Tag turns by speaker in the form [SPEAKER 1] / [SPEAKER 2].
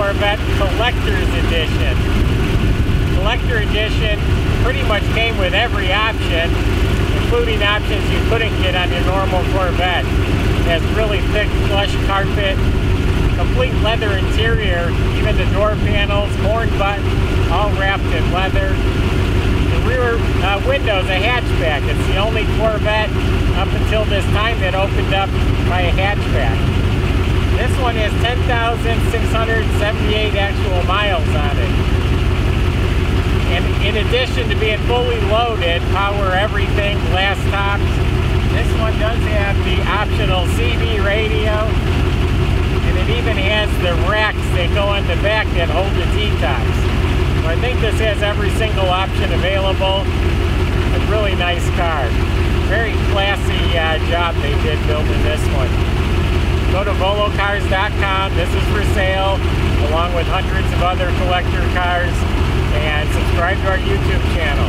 [SPEAKER 1] Corvette Collector's Edition. Collector Edition pretty much came with every option, including options you couldn't get on your normal Corvette. It has really thick plush carpet, complete leather interior, even the door panels, horn buttons, all wrapped in leather. The rear window's a hatchback. It's the only Corvette up until this time that opened up by a hatchback. This one has 10,678 actual miles on it. And in addition to being fully loaded, power everything, glass tops, this one does have the optional CB radio, and it even has the racks that go in the back that hold the T-tops. So I think this has every single option available. A really nice car. Very classy job they did building this one. Go to volocars.com. This is for sale, along with hundreds of other collector cars. And subscribe to our YouTube channel.